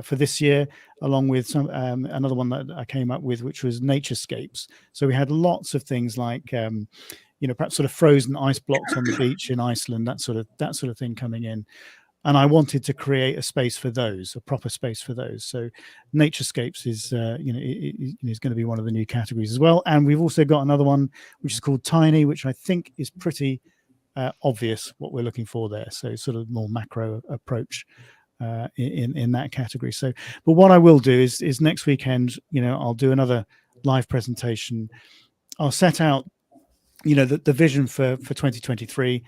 for this year, along with some another one that I came up with, which was naturescapes. So we had lots of things like, perhaps sort of frozen ice blocks on the beach in Iceland, that sort of thing coming in. And I wanted to create a space for those, a proper space for those. So naturescapes is, is going to be one of the new categories as well. And we've also got another one, which is called Tiny, which I think is pretty obvious what we're looking for there. So sort of more macro approach in that category. So, but what I will do is next weekend, I'll do another live presentation. I'll set out, the vision for 2023,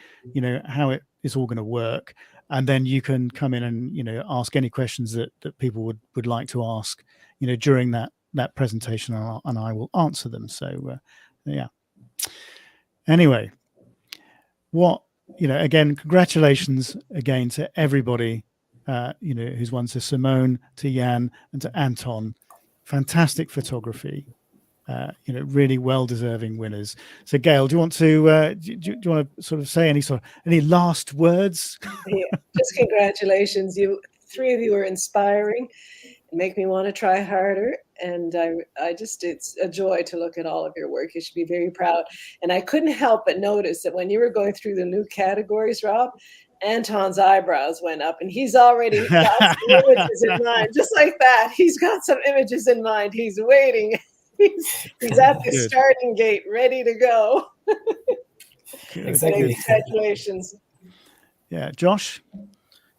how it is all going to work. And then you can come in and, ask any questions that people would like to ask, during that presentation, and I will answer them. So, yeah. Anyway, again, congratulations again to everybody, who's won, to Simone, to Jan, and to Anton. Fantastic photography. Really well-deserving winners. So, Gail, do you want to do you want to sort of say any last words? Yeah, just congratulations. You 3 of you are inspiring and make me want to try harder. And it's a joy to look at all of your work. You should be very proud. And I couldn't help but notice that when you were going through the new categories, Rob, Anton's eyebrows went up, and he's already got some images in mind. Just like that, he's got some images in mind. He's waiting. He's at the starting gate, ready to go. Exactly. Congratulations. Yeah, Josh.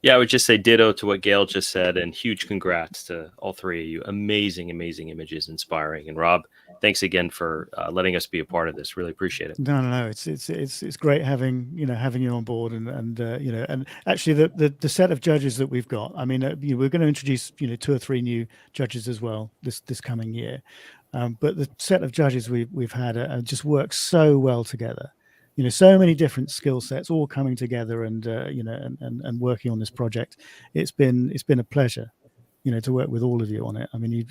Yeah, I would just say ditto to what Gail just said, and huge congrats to all three of you. Amazing, amazing images, inspiring. And Rob, thanks again for letting us be a part of this. Really appreciate it. No. It's great having you on board, and and actually the set of judges that we've got. I mean, we're going to introduce 2 or 3 new judges as well this coming year, but the set of judges we've had just work so well together. So many different skill sets all coming together, and and working on this project. It's been a pleasure, to work with all of you on it. I mean,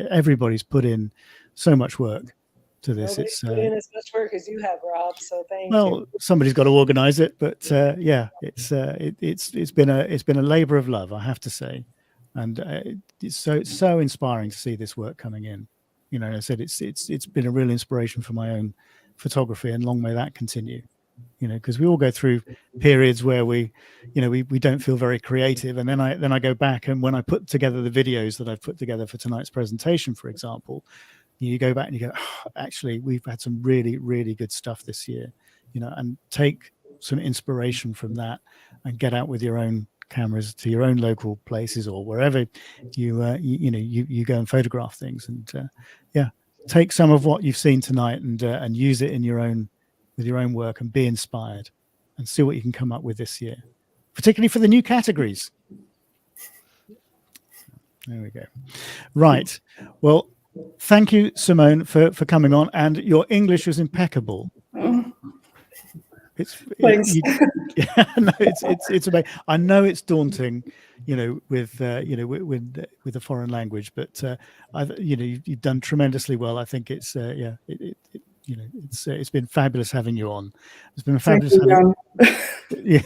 everybody's put in so much work to this. Nobody's put in as much work as you have, Rob. So thank you. Well, somebody's got to organize it, but yeah, it's been a labor of love, I have to say, and it's so inspiring to see this work coming in. I said it's been a real inspiration for my own photography, and long may that continue. Because we all go through periods where we don't feel very creative, and then I go back, and when I put together the videos that I've put together for tonight's presentation, for example, you go back and you go, oh, actually, we've had some really, really good stuff this year, and take some inspiration from that and get out with your own cameras to your own local places or wherever you go and photograph things, and take some of what you've seen tonight and use it with your own work, and be inspired and see what you can come up with this year, particularly for the new categories. There we go. Right. Well, thank you, Simone, for coming on, and your English was impeccable. Thanks. It's amazing. I know it's daunting, with a foreign language, but you've done tremendously well. I think it's it's been fabulous having you on. It's been fabulous having you.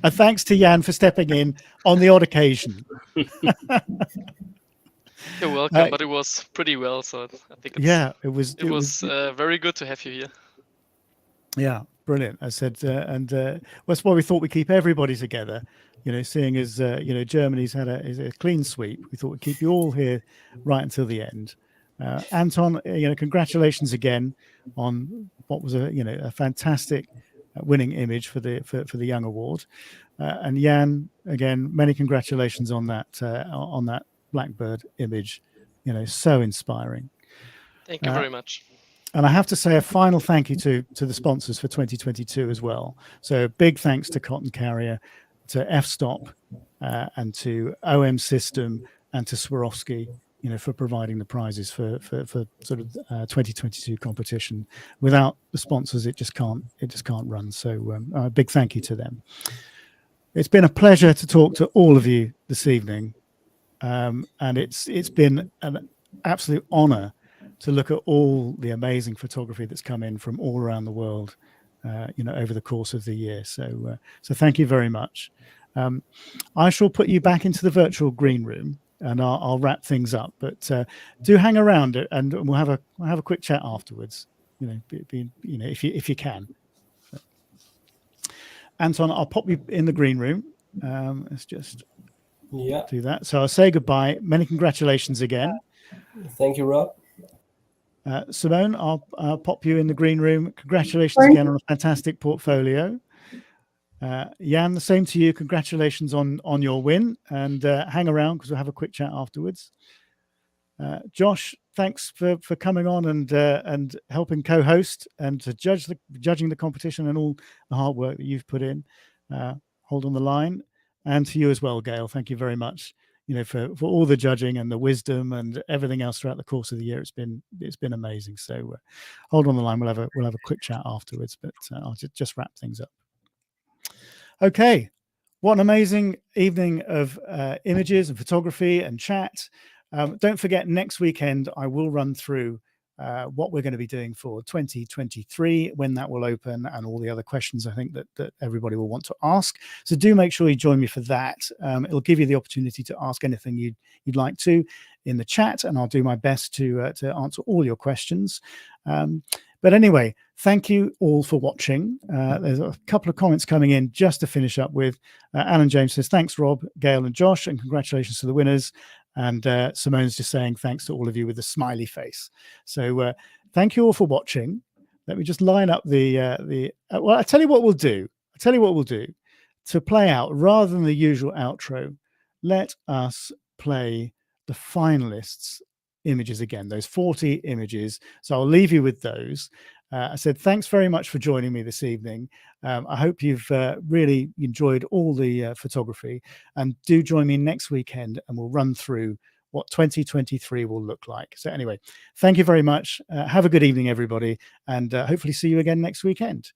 And thanks to Jan for stepping in on the odd occasion. You're welcome, but it was pretty well, so I think it was very good to have you here. Yeah, brilliant. I said, and that's why we thought we'd keep everybody together. Seeing as Germany's had a clean sweep, we thought we'd keep you all here right until the end. Anton, congratulations again on what was a fantastic winning image for the Young Award, and Jan, again, many congratulations on that Blackbird image. So inspiring. Thank you very much. And I have to say a final thank you to the sponsors for 2022 as well. So big thanks to Cotton Carrier, to F-Stop, and to OM System, and to Swarovski, for providing the prizes for sort of 2022 competition. Without the sponsors, it just can't run. So a big thank you to them. It's been a pleasure to talk to all of you this evening, and it's been an absolute honor to look at all the amazing photography that's come in from all around the world, over the course of the year. So thank you very much. I shall put you back into the virtual green room, and I'll wrap things up. But do hang around, and we'll have a quick chat afterwards. If you can. Anton, I'll pop you in the green room. Let's just do that. So I'll say goodbye. Many congratulations again. Thank you, Rob. Simone, I'll pop you in the green room. Congratulations again on a fantastic portfolio. Jan, the same to you. Congratulations on your win, and hang around because we'll have a quick chat afterwards. Josh, thanks for coming on and helping co-host and to judging the competition and all the hard work that you've put in. Hold on the line, and to you as well, Gail. Thank you very much. For all the judging and the wisdom and everything else throughout the course of the year. It's been amazing. So hold on the line. We'll have a quick chat afterwards, but I'll just wrap things up. Okay, what an amazing evening of images and photography and chat. Don't forget, next weekend I will run through what we're going to be doing for 2023, when that will open, and all the other questions I think that everybody will want to ask. So do make sure you join me for that. It'll give you the opportunity to ask anything you'd like to in the chat, and I'll do my best to answer all your questions. But anyway, thank you all for watching. There's a couple of comments coming in just to finish up with. Alan James says, thanks, Rob, Gail, and Josh, and congratulations to the winners. And Simone's just saying thanks to all of you with a smiley face. So thank you all for watching. Let me just line up well, I'll tell you what we'll do. to play out, rather than the usual outro, let us play the finalists' images again, those 40 images. So I'll leave you with those. I said, thanks very much for joining me this evening. I hope you've really enjoyed all the photography, and do join me next weekend and we'll run through what 2023 will look like. So anyway, thank you very much. Have a good evening, everybody, and hopefully see you again next weekend.